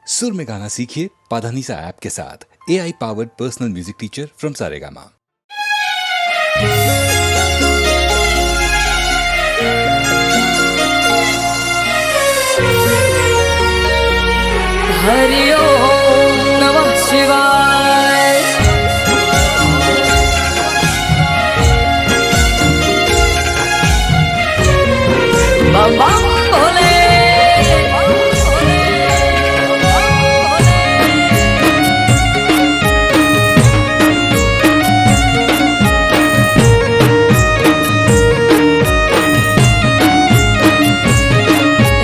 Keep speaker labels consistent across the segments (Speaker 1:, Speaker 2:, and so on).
Speaker 1: सुर में गाना सीखिए पाधानीसा ऐप के साथ। AI powered personal music teacher from Saregama.
Speaker 2: Hari Om नमः शिवाय। बम बम भोले।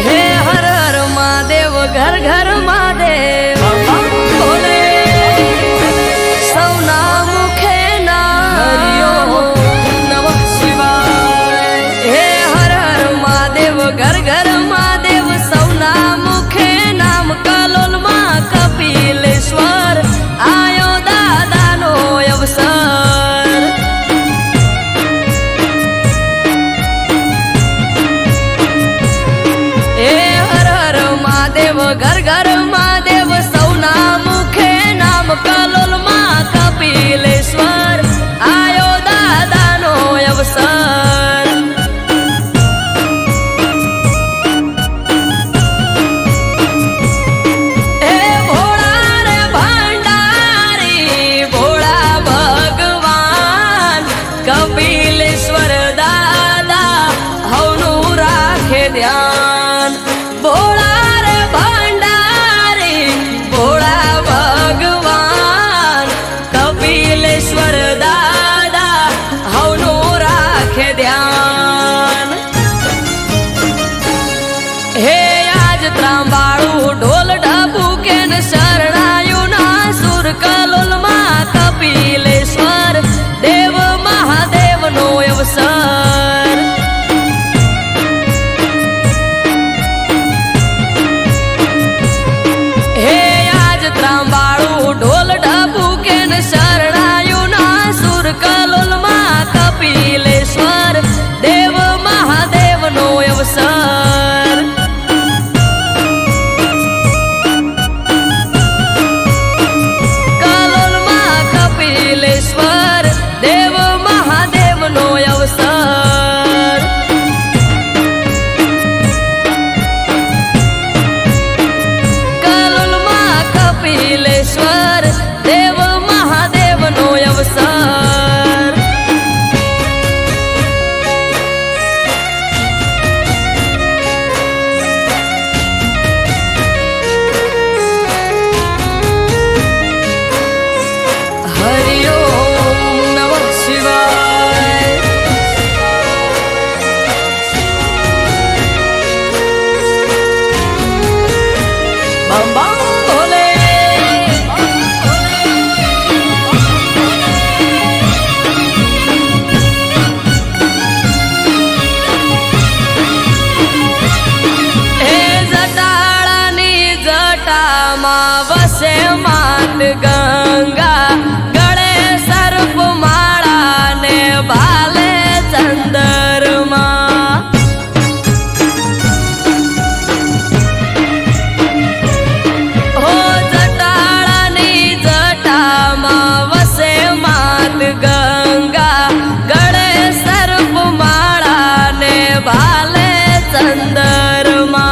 Speaker 2: हे हर हर महादेव घर घर महादेव। बम बम भोले। सौना मुखे नाम। हरि ओम नमः शिवाय। हे हर हर महादेव घर घर महादेव। सौना मुखे नाम कलोल मां कपिलेश्वर। आयो दादानो अवसर। हे हर हर महादेव घर घर महादेव। सौना मुखे नाम कलोल मां कपिलेश्वर। आयो दादानो अवसर। हे भोळा रे भंडारी भोळा भगवान कपिलेश्वर दादा हवनु राखे ध्यान। भोळा रे भंडारी भोळा भगवान कपिलेश्वर दादा हवनु राखे ध्यान। हे आज ત્રાંબાળું ઢોલ ઢબુકે ને શરણાયું ના સુર કલોલ માં કપિલેશ્વર દેવ મહાદેવનો અવસર। હે આજ ત્રાંબાળું ઢોલ ઢબુકે ને શરણાયું ના સુર કલોલ માં કપિલેશ્વર દેવ મહાદેવનો અવસર। કલોલ માં કપિલેશ્વર દેવ મહાદેવનો અવસર। કલોલ માં કપિલેશ્વર દેવ મહાદેવનો અવસર। हरि ओम नमः शिवाय। बम बम भोले। हे जटाळानी जटाમાં વસે માત ગંગા। ગળે સર્પ માળા ને ભાલે ચંદરમા। हो जटाळानी जटाમાં વસે માત ગંગા। ગળે સર્પ માળા ને ભાલે ચંદરમા।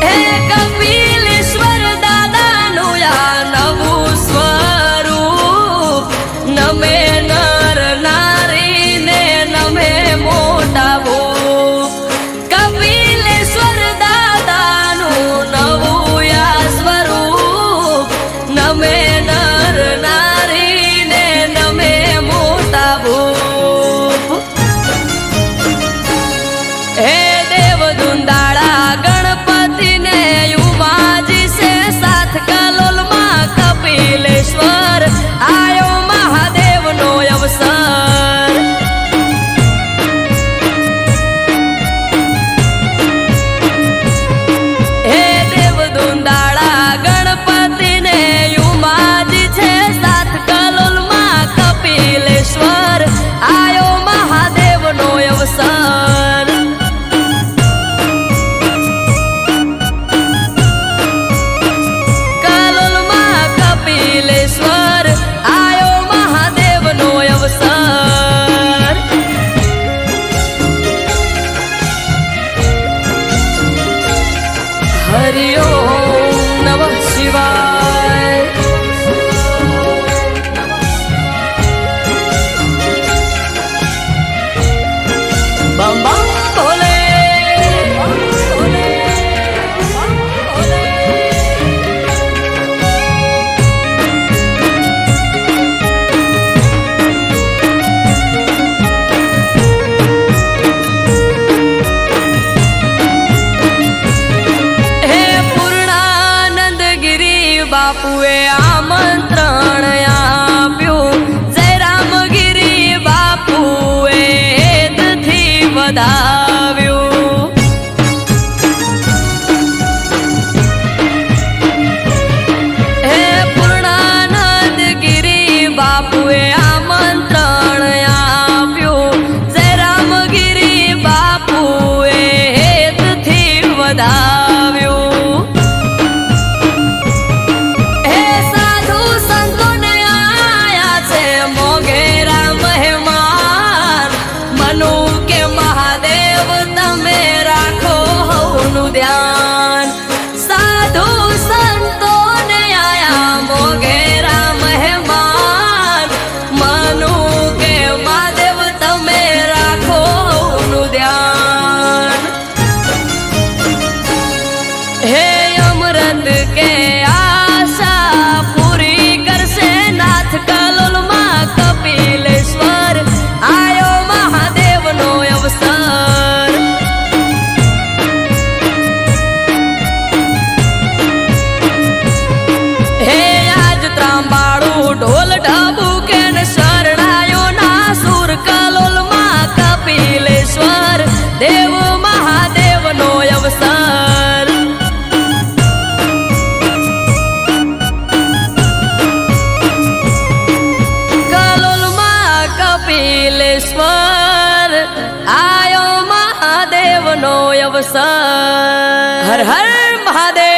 Speaker 2: हे कपिलेश्वर दादा हरि ओम नमः शिवाय। बम बम भोले भोले भोले। બાપુએ આમંત્રણ આપ્યું, જય રામગીરી બાપુએ હેતથી વધાવ્યું. હે પૂર્ણાનંદગીરી બાપુએ આમંત્રણ આપ્યું, જય રામગીરી બાપુએ હેતથી વધાવ્યું. ધ્યાન સાધુ સંતોને આયા મોગેરા મહેમાન, મનુ કે મહાદેવ તમે રાખો નું ધ્યાન. હે અમૃત કે આશા પૂરી કરશે નાથ કલોલમાં કપિલેશ્વર, આયો મહાદેવનો અવસર. ઢોલ ઢાબુ કે શરણાયો ના સુર કલોલમાં કપિલેશ્વર, દેવ મહાદેવ નો અવસર. કલોલમાં કપિલેશ્વર, આયો મહાદેવ નો અવસર. હર હર મહાદેવ.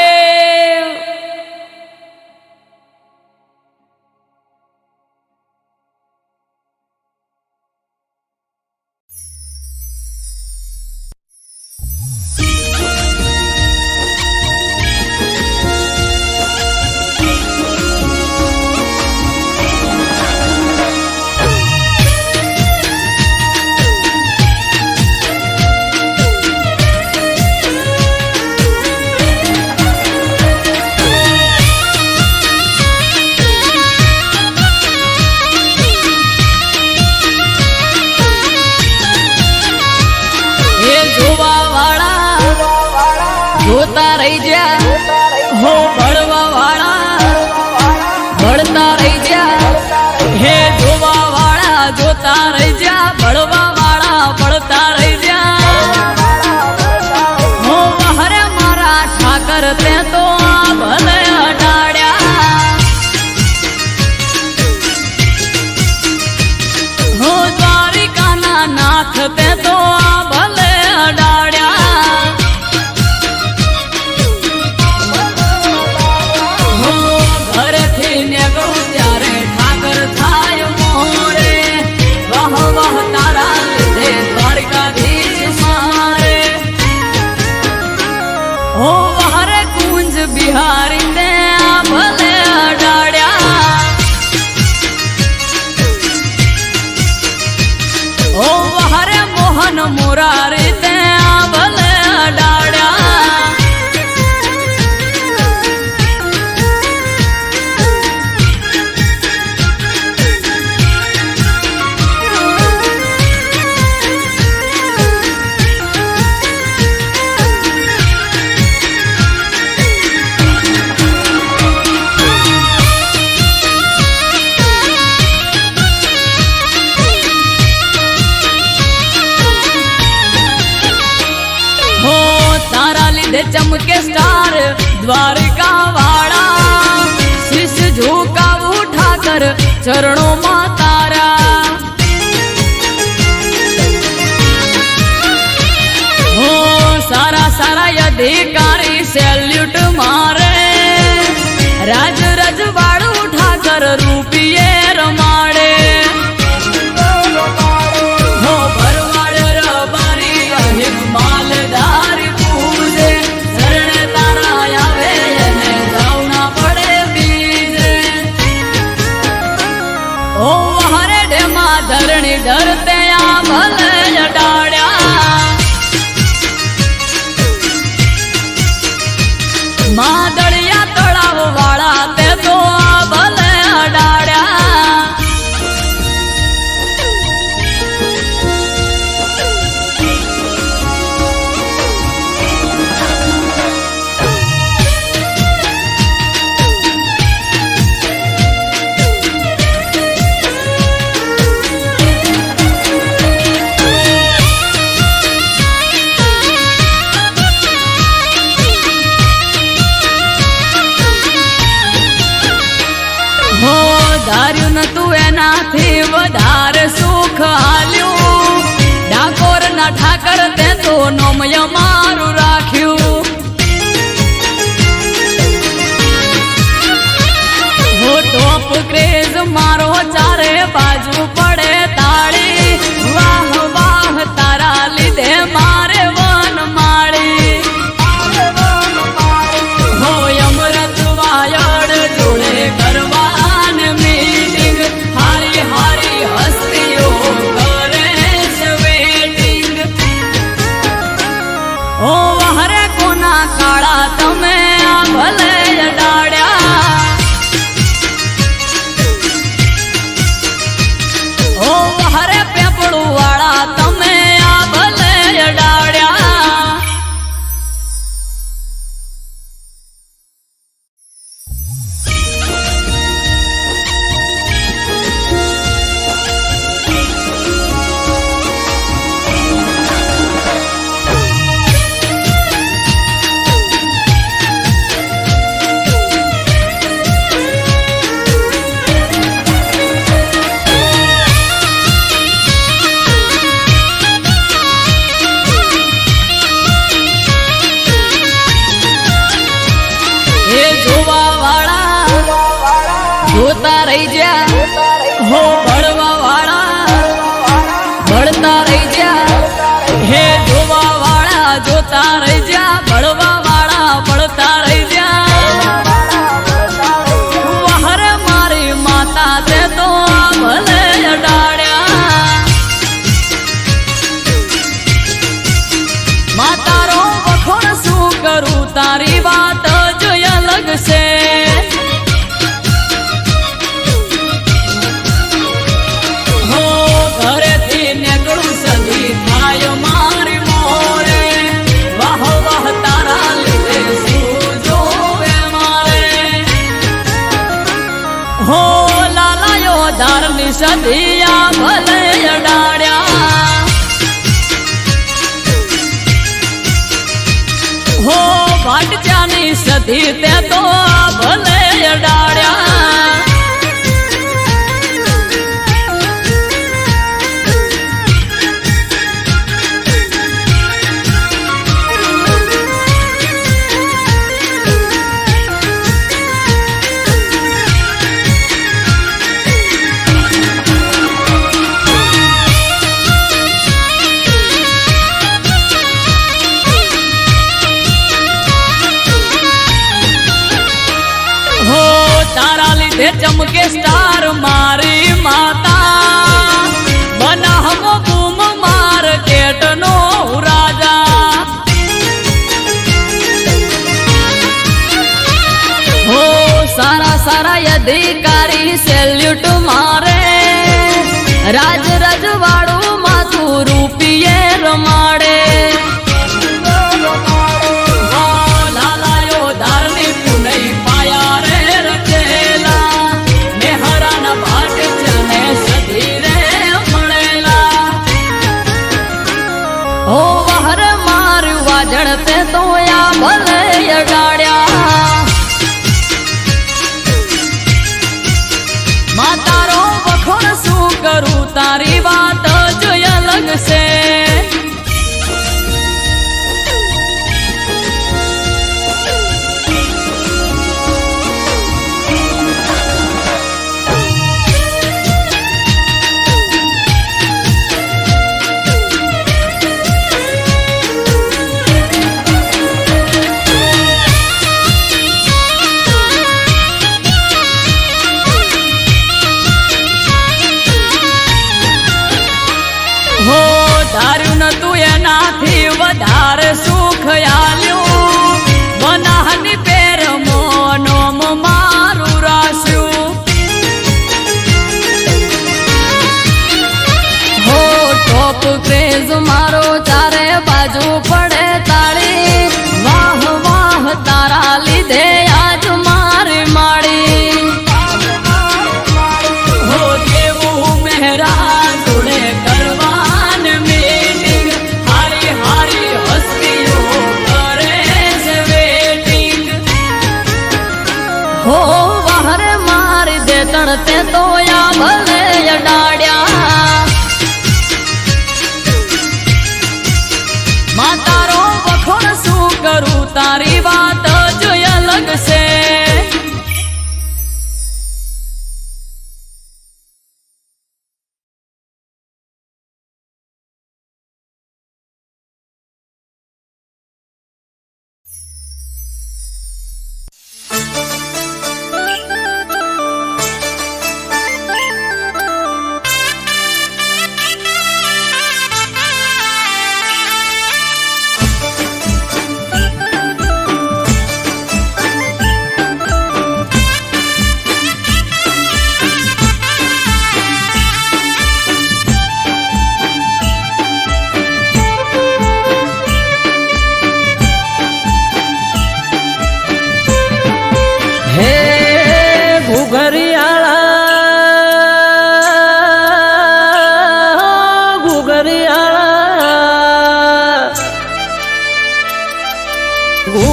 Speaker 2: જોતા રહી જા હો ભળવા વાળા, ભળતા રહી જા. હે જોવા વાળા જોતા રહી જા, ભળવા વાળા ભળતા રહી જા. હો હરે મારા ઠાકર તે તો આ ભલે અડાડ્યા. હો દ્વારિકાના નાથ તે તો આ ભલે અડાડ્યા. બિહારી ને આ ભલે અડાડ્યા. ઓ હરે મોહન મુરારી તે આ ભલે અડાડ્યા. चमके स्टार द्वारिका वाड़ा, शीश झुकावू ठाकर चरणों में तारा. हो सारा सारा अधिकारी सैल्यूट मारे, राज रजवाड़ू ठाकर रूपिये रमाड़े. हो भरवाड़ रबारी मालदार पूजे, शरण तारा માદળિયા તળાવ વાળા તે તો આ ભલે અડાડ્યા. ધાર્યું નતું એનાથી વધારે સુખ હાલ્યું. ડાકોર ના ઠાકર તે તો નોમય મારું રાખ્યું. હો ટોપ ક્રેઝ મારો ચારે બાજુ પડે તાળી. વાહ વાહ તારા લીધે મારે વન માળી. હો અમૃત વાયડ જોડે કરવા કાળા તમે આ ભલે અડાડ્યા. ઓ હરે પેપડું વાળા તમે આ ભલે અડાડ્યા. જોતા રહી જા હો ભળવા વાળા, ભળતા રહી જા. હે જોવા વાળા જોતા રહી જા, ભળવા વાળા ભળતા રહી જા. વહરે મારી માતા તે તો આ ભલે અડાડ્યા. માતારો વખોણ શું કરું તારી વાત જ અલગ છે. હો લાલાયો ધારની સદિયા ભલે અડાડ્યા. હો ભાટચાની સદી તે તો ભલે અડાડ્યા. ચમકે સ્ટાર મારી માતા, બનાહમો બૂમ માર્કેટ નો રાજા. હો સારા સારા અધિકારી સેલ્યુટ મારે, રાજ રજવાડું માથું રૂપિયે રમાડે. ઓ વહર મારું વાજણ તે તો આ ભલે અડાડ્યા. માતારો વખોણ શું કરું તારી વાત તે તો યા ભલે અડાડ્યા માં તારો વખોણ શું કરું તારી વાત જ અલગ છે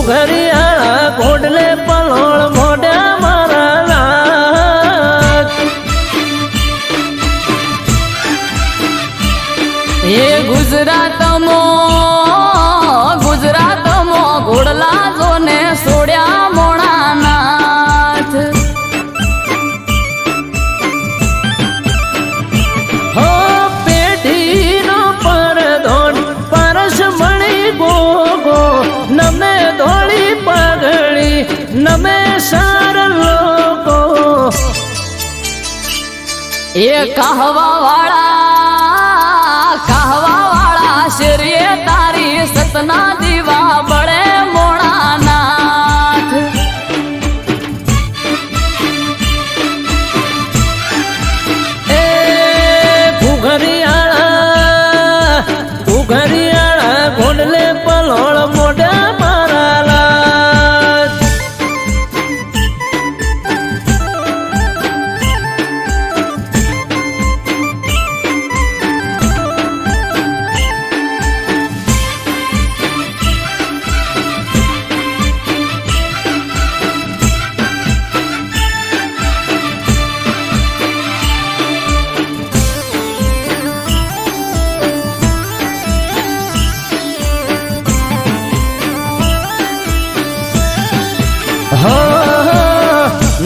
Speaker 3: ઘરિયાળા ઘોડલે પલોળ મોઢા મારા નાથ
Speaker 2: એ ગુજરાતમાં ઘોડલા જોને સોડ્યા મોણા નાથ
Speaker 3: હો પેઢીનો પરધોન પરસ મણી ગોગો નમે ધોળી પાઘડી નમે સાર લોકો
Speaker 2: એ કહવા વાળા શરીએ તારી સતના દીવા બળે મોણા નાથ
Speaker 3: એ ઘુઘરિયાળા ઘોડલે પલોળ મોઢા મારા લાથ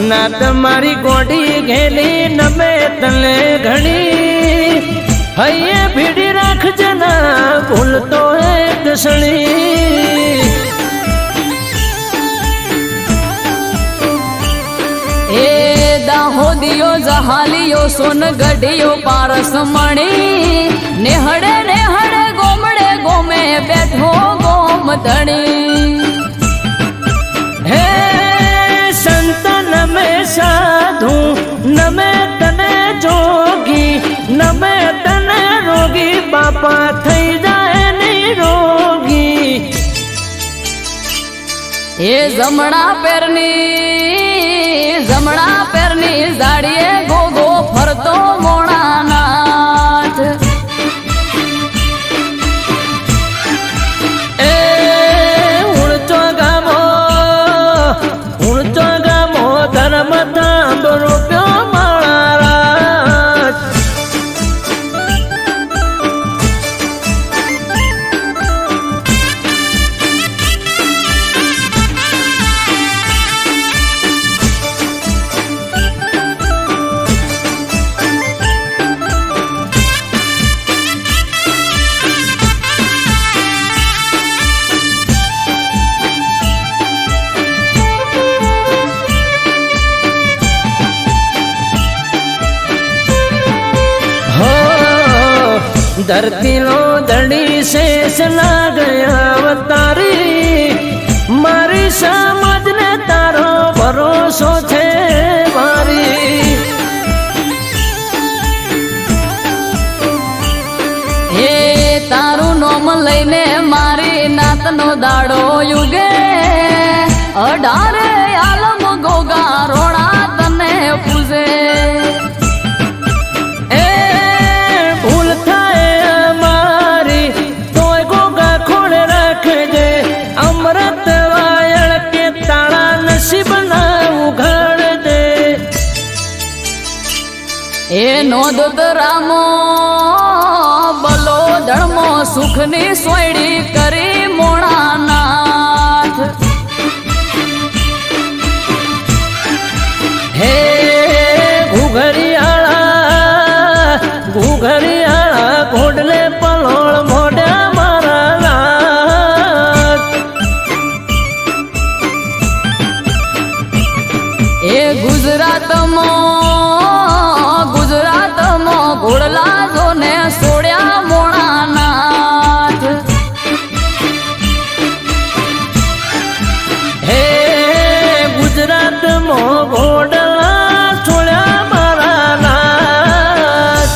Speaker 3: ના તમારી ગોડી ઘેલી નમે તને ઘણી હૈયે ભીડી રાખજે ના ભૂલતો એક ક્ષણી
Speaker 2: એ દાહોદિયો જહાલિયો સોનગઢિયો પારસ મણી નેહડે ગોમડે ગોમે બેઠો ગોમ ધણી
Speaker 3: હે સંત નમે સાધુ નમે તને જોગી નમે તને રોગી બાપા થઈ જાય નહીં રોગી
Speaker 2: એ જમણા પેરની જાડીએ ગોગો ફરતો મોણા નાથ
Speaker 3: એ ઉણચો ગામો ધર્મ તાંબરો પ્યો માળા धरती लो दड़ी शेष ना गया अवतारी मारी समझ ने तारो भरोसो थे मारी
Speaker 2: એ તારું નોમ લઈને મારી નાતનો દાડો યુગે 18 આલમ ગોગા રોણા તને પૂજે નોંધ રામો બલો ધર્મો સુખની સોયડી કરી મોણાનાથ
Speaker 3: હે ઘુઘરિયાળા ઘોડલે પલોળ મોઢા મારા નાથ.
Speaker 2: એ ગુજરાતમાં ઘોડલા જોને સોડ્યા મોણાનાથ
Speaker 3: હે ગુજરાતમાં ઘોડલા છોડ્યા મારા નાથ.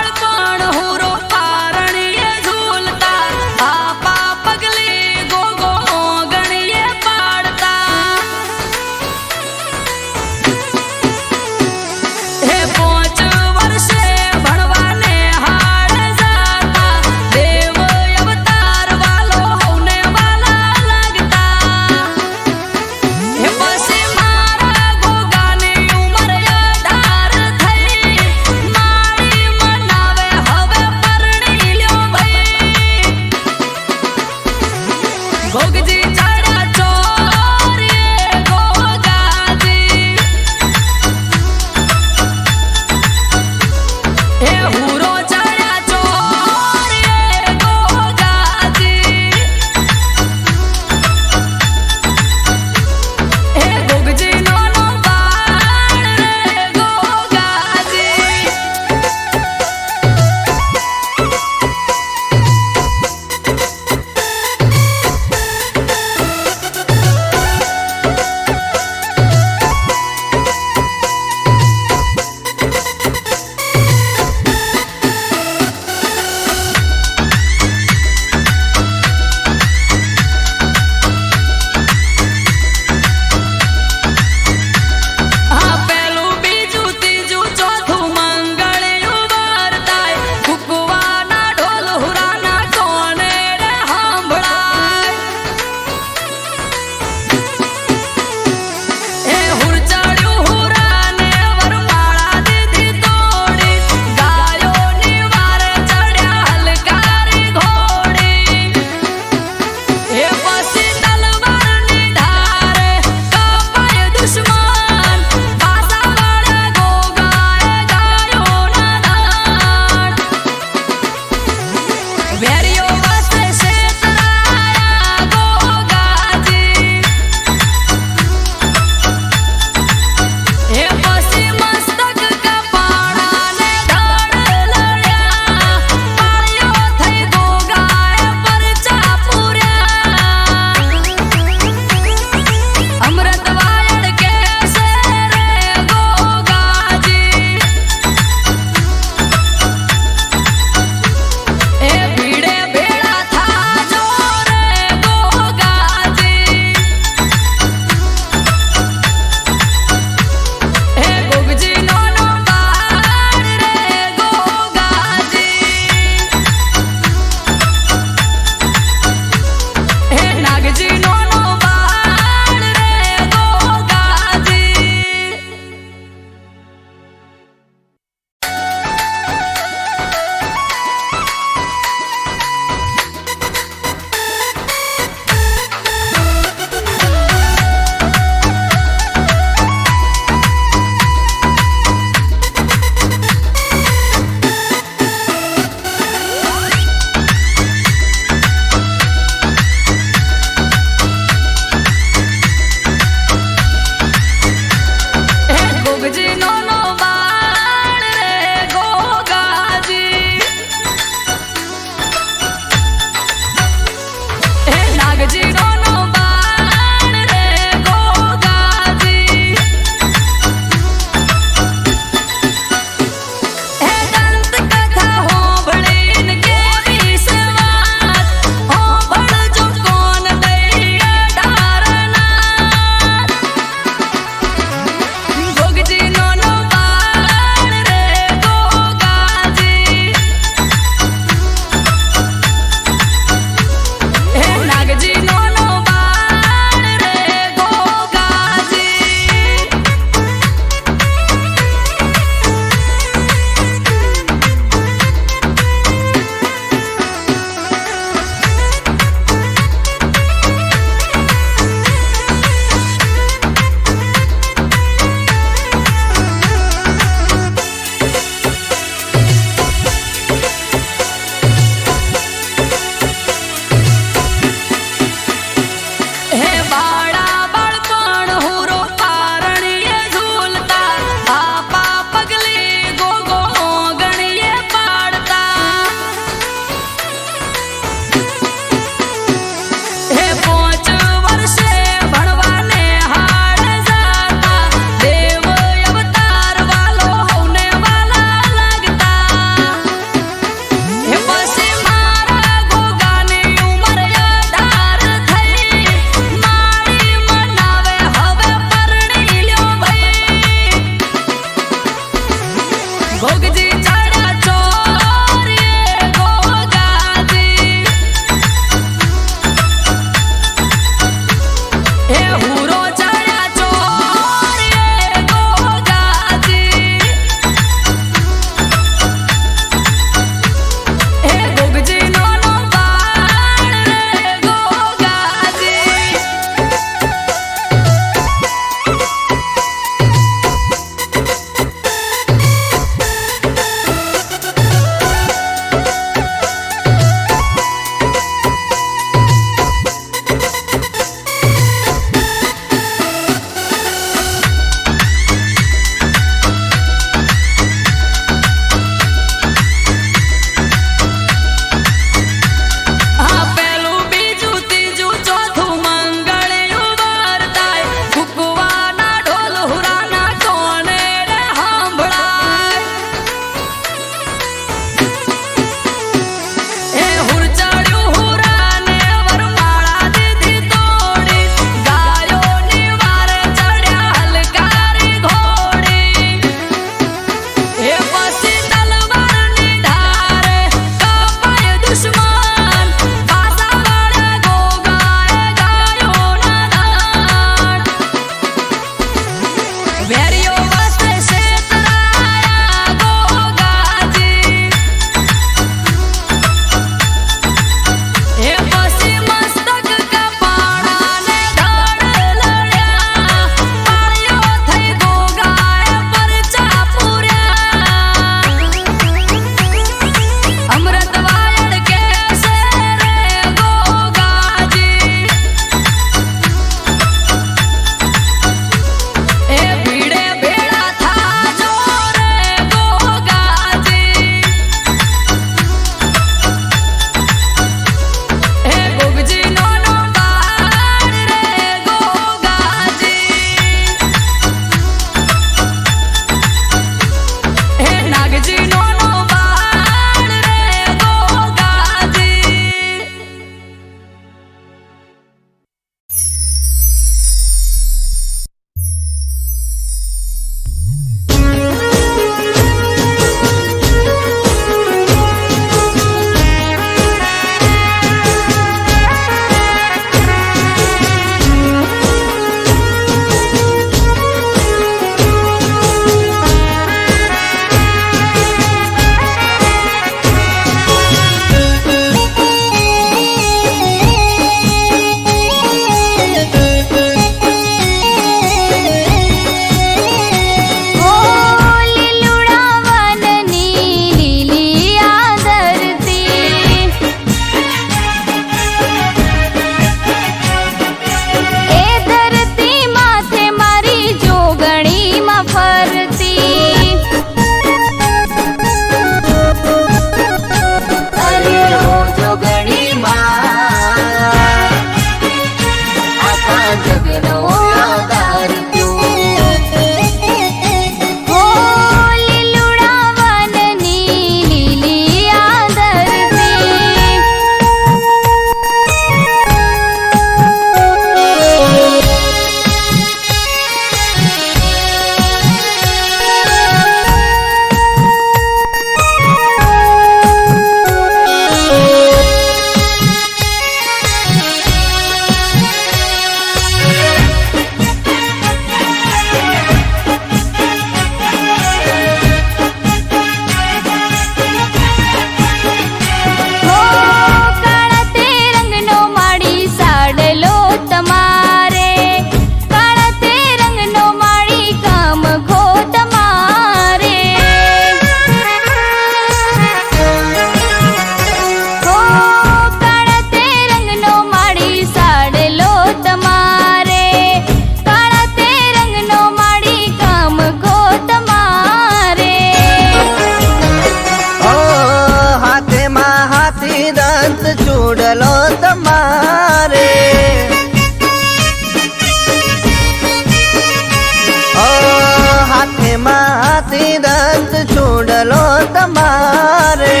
Speaker 4: માંથી રત છોડલો તમારે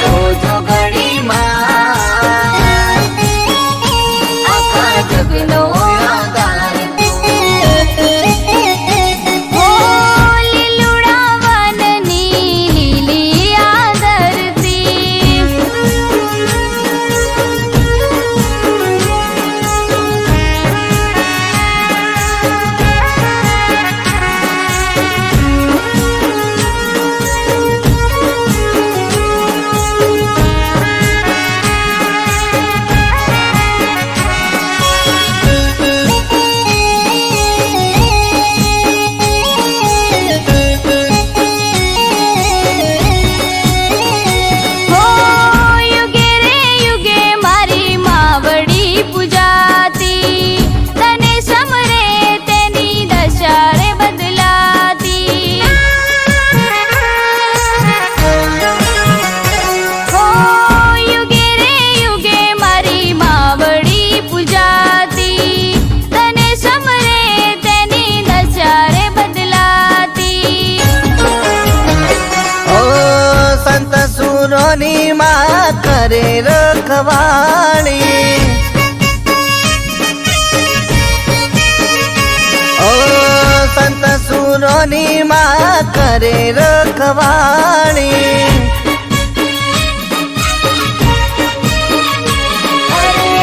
Speaker 2: રોજો ઘડીમાં આખા જગનો આધાર હો લીલુડા વનની લીલી આદરતી
Speaker 4: સુરોની માં કરે રખવાણી ઓ સંત સુરોની માં કરે રખવાણી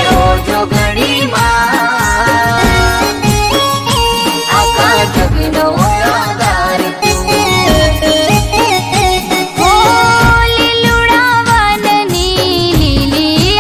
Speaker 2: રોજો ઘડીમાં આખા જગનો આધાર હો લીલુડા વનની લીલી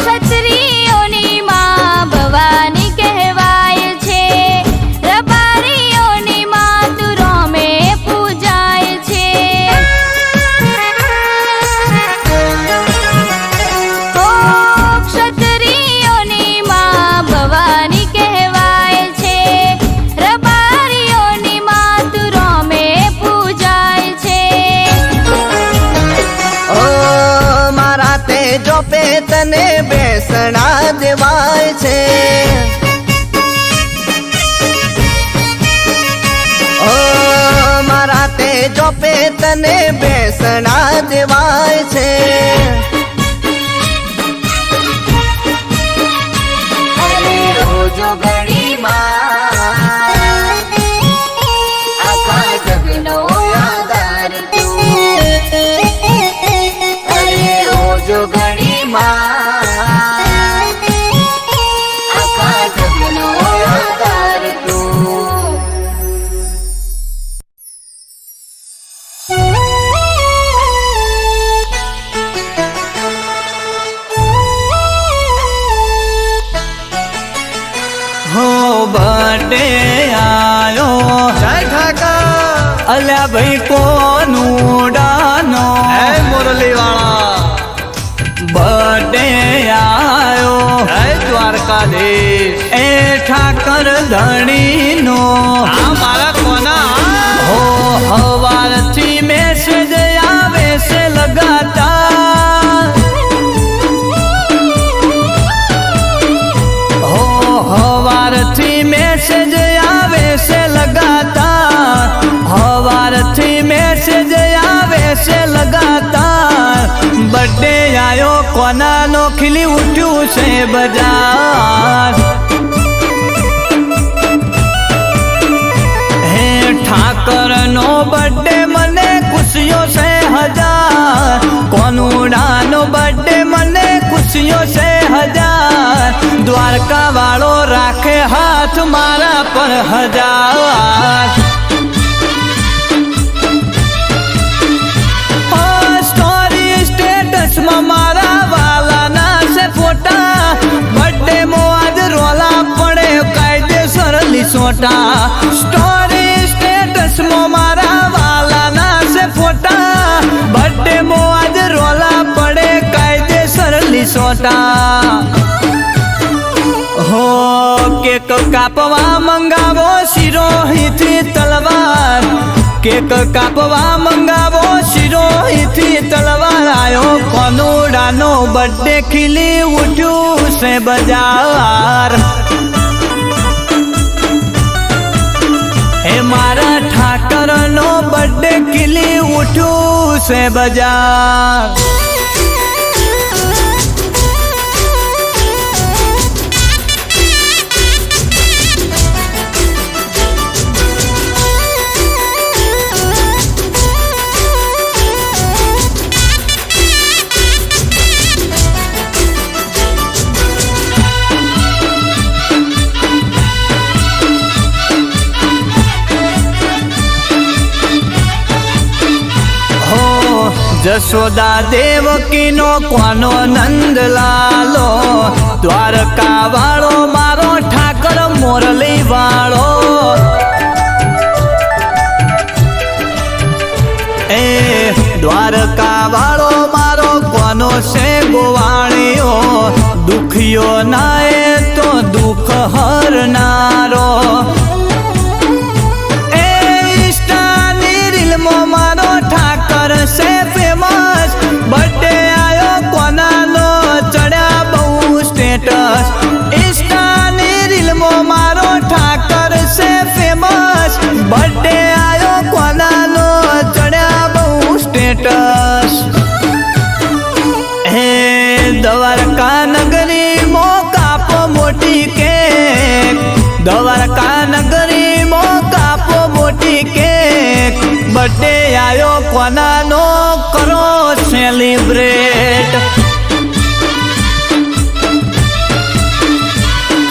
Speaker 2: ક્ષત્રિયોની માં ભવાની કહેવાય છે રબારીઓની માં તુરોમે પૂજાય છે હો ક્ષત્રિયોની માં ભવાની કહેવાય છે રબારીઓની માં તુરોમે પૂજાય છે
Speaker 4: ઓ મારા તે જોપે તને બેસણા દેવાય છે ઓ મારા તે જોપે તને બેસણા દેવાય છે
Speaker 2: રોજો ઘડીમાં આખા જગનો આધાર રોજો ઘડીમાં આખા જગનો આધાર
Speaker 3: હો બર્થડે આયો
Speaker 4: જય ઠાકર
Speaker 3: અલ્યા ભાઈ કોનું ડાનો
Speaker 4: મુરલી વાળા
Speaker 3: બર્થડે આયો
Speaker 4: જય દ્વારકાધીશ
Speaker 3: એ ઠાકર ધણીનો
Speaker 4: આ મારા કોના
Speaker 3: હો હવારથી મેસેજ આવે છે લગાતાર હો હવારથી મેસેજ આવે છે લગાતાર હવારથી મેસેજ આવે છે લગાતાર બર્થડે આયો કોનાનો ખીલી ઉઠ્યું છે બજાર હે ઠાકરનો બર્થડે મને ખુશીઓ છે હજાર કોનુડાનો બર્થડે મને ખુશીઓ છે હજાર દ્વારકા વાળો રાખે હાથ મારા પર હજાર સ્ટોરી સ્ટેટસમાં મારા વાલાના છે ફોટા બર્થડે સોટા સ્ટોરી સ્ટેટસ મો મારા વાલાના છે ફોટા બર્થડે મો આજ રોલા પડે કાયદેસર લીસોટા હો કેક કાપવા મંગાવો શિરોહીથી તલવાર કેક કાપવા મંગાવો શિરોહીથી તલવાર આયો કોનુડાનો બર્થડે ખીલી ઉઠ્યું છે બજાર હે મારા ઠાકરનો બર્થડે ખીલી ઉઠ્યું છે બજાર જશોદા દેવકીનો કોનો નંદ લાલો દ્વારકા વાળો મારો ઠાકર મોરલી વાળો એ દ્વારકા વાળો મારો કોનો છે ગોવાળીઓ દુખિયો ના એ તો દુઃખ હરનારો એ ઇષ્ટાની રીલમો મારો ઠાકર છે બર્થડે આયો કોનાનો ચડ્યા બહુ સ્ટેટસ ઇન્સ્ટાની રીલમો મારો ઠાકર છે ફેમસ બર્થડે આયો કોનાનો ચડ્યા બહુ સ્ટેટસ હે દ્વારકા નગરી મો કાપો મોટી કેક દ્વારકા નગરી મો કાપો મોટી કેક બર્થડે આયો કોનાનો કરો સેલિબ્રેટ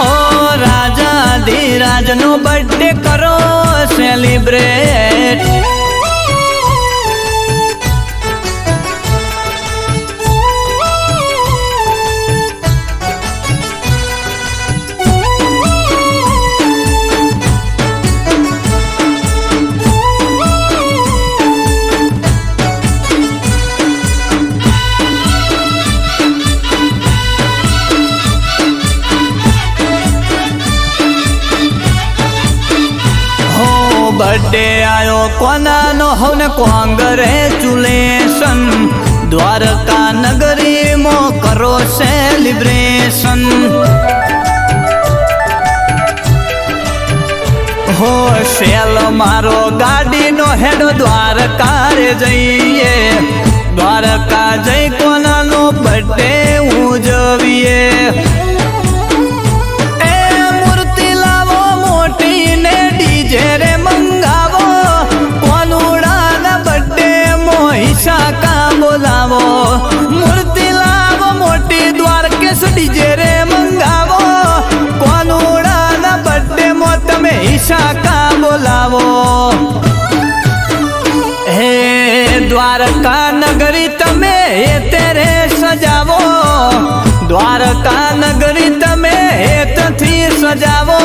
Speaker 3: ઓ રાજા ધીરાજનો બર્થડે કરો સેલિબ્રેટ બર્થડે આયો કોનાનો હવને કોંગ્રેચ્યુલેશન દ્વારકા નગરીમાં કરો સેલિબ્રેશન હો સેલ મારો ગાડીનો હેડો દ્વારકા રે જઈએ દ્વારકા જઈ કોનાનો બર્થડે ઉજવીએ એ મૂર્તિ લાવો મોટી ને ડીજે રે મંગાવો કોનુડાના બર્થડે મોહિસા કા બોલાવો મૂર્તિ લાવો મોટી દ્વારકેશ ડીજે રે મંગાવો કોનુડાના બર્થડે મો તમે ઈશા કા બોલાવો હે દ્વારકા નગરી તમે તેરે સજાવો દ્વારકા નગરી તમે હેતથી સજાવો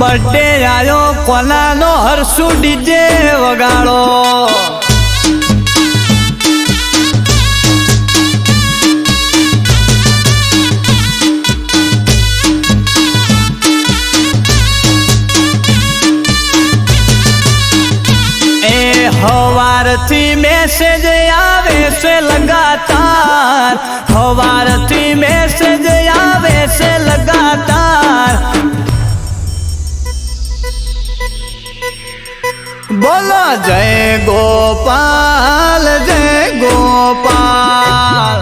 Speaker 3: બર્થડે આયો કોનાનો હરસુ ડીજે વગાડો હવારથી મેસેજ આવે છે લગાતાર હવારથી મેસેજ આવે છે લગાતાર બોલો જય ગોપાલ જય ગોપાલ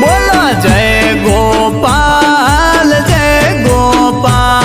Speaker 3: બોલો જય ગોપાલ જય ગોપાલ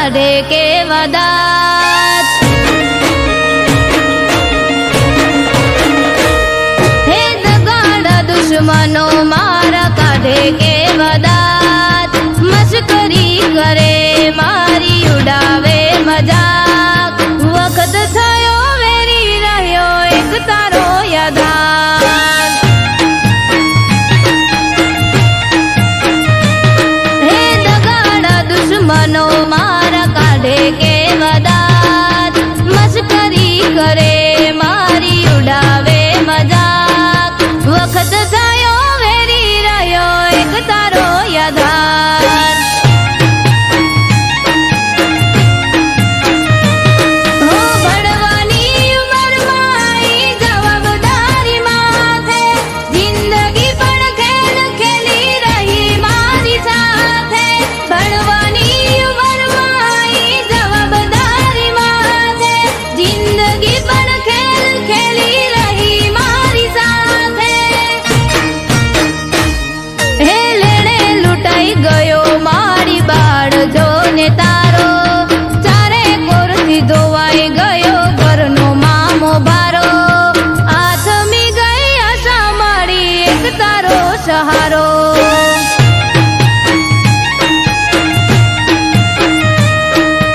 Speaker 5: કાઢે કેવા દાંત. હે દગાડા દુશ્મનો મારા કાઢે કેવા દાંત. મશ્કરી કરે મારી ઉડાવે મજાક. વખત થયો વેરી રહ્યો એક તારો યાદાર. હે દગાડા દુશ્મનો મારા કાઢે કેવા દાંત. મશ્કરી કરે મારી ઉડાવે મજાક. વખત થયો વેરી રહ્યો એક તારો યાદાર. હો ભણવાની ઉંમરમાં આવી જવાબદારી માથે. જિંદગી પણ ખેલ ખેલી રહી મારી સાથે. ભણવાની ઉંમરમાં આવી જવાબદારી માથે. જિંદગી પણ ખેલ ખેલી રહી મારી સાથે. હે લેણે લૂંટાઈ ગયો મારી બાળ જોને તારો. ચારે કોરથી ધોવાઈ ગયો ઘરનો મામો ભારો. આથમી ગઈ આશા મારી એક તારો સહારો.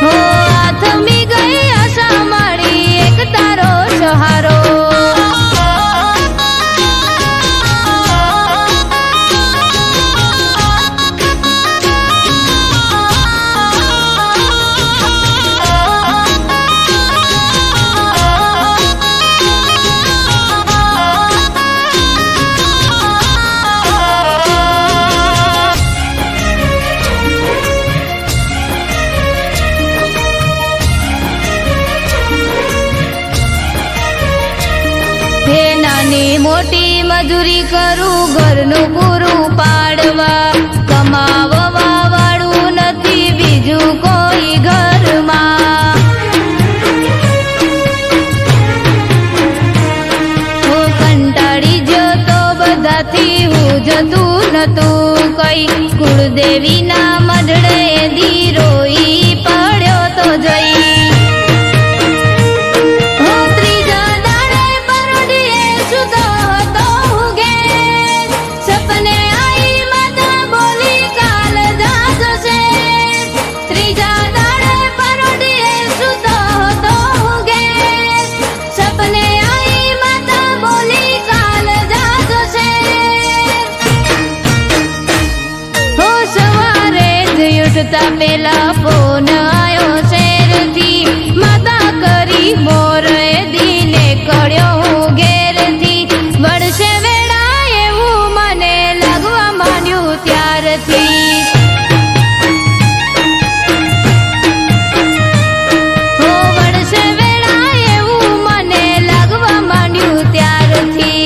Speaker 5: હો આથમી ગઈ આશા મારી એક તારો સહારો. હે નાની મોટી મજૂરી કરું ઘરનું પૂરું પાડવા. કમાવવા વાળું નથી બીજું કોઈ ઘરમાં. હું કંટાળી ગયો તો બધાથી હું જતું નતું કઈ. કુળદેવીના મઢડે દીરોઈ પડ્યો તો જઈ. હું ત્રીજા દાડે પરોઢીએ સૂતો હતો હું ઘેર. સપને આઈ માતા બોલી કાલ જાજો છે. ત્રીજા દાડે પરોઢીએ સૂતો હતો હું ઘેર. સપને આઈ માતા બોલી કાલ જાજો છે. હો સવારે જ ઉઠતા પેલા ફોન આયો શેરથી. માતા કરી મોર એ દીને કળ્યો હું ઘેરથી. વળશે વેળા એવું મને લાગવા માંડ્યું ત્યારથી. હો વળશે વેળા એવું મને લાગવા માંડ્યું ત્યારથી.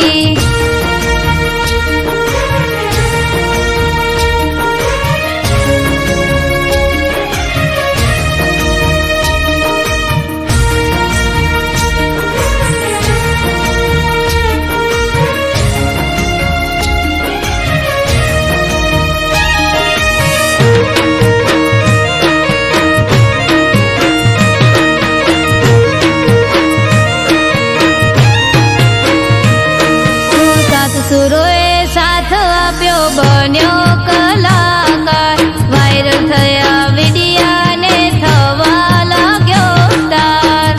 Speaker 5: સાત સુરોએ સાથ આપ્યો બન્યો કલાકાર. વાયરલ થયા વિડિયાને થવા લાગ્યો સ્ટાર.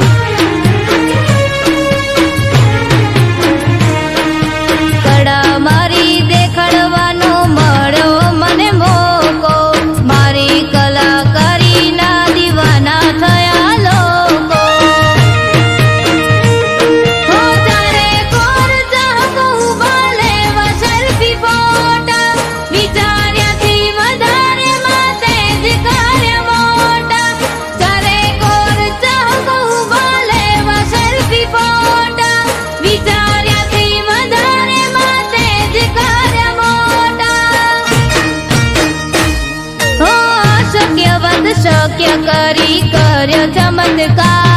Speaker 5: કડા મારી દેખાડવાનો મળ્યો મને મોકો. મારી કલાકારીના દીવાના થયા લોકો. હો ચારે કોર ચાહકો ઉભા લેવા સેલ્ફી ફોટા. વિચાર્યાથી વધારે માતે જ કાર્ય મોટા. ચારે કોર ચાહકો ઉભા લેવા સેલ્ફી ફોટા. વિચાર્યાથી વધારે માતે જ કાર્ય મોટા. હો અશક્ય વાત શક્ય કરી કર્યો ચમત્કાર.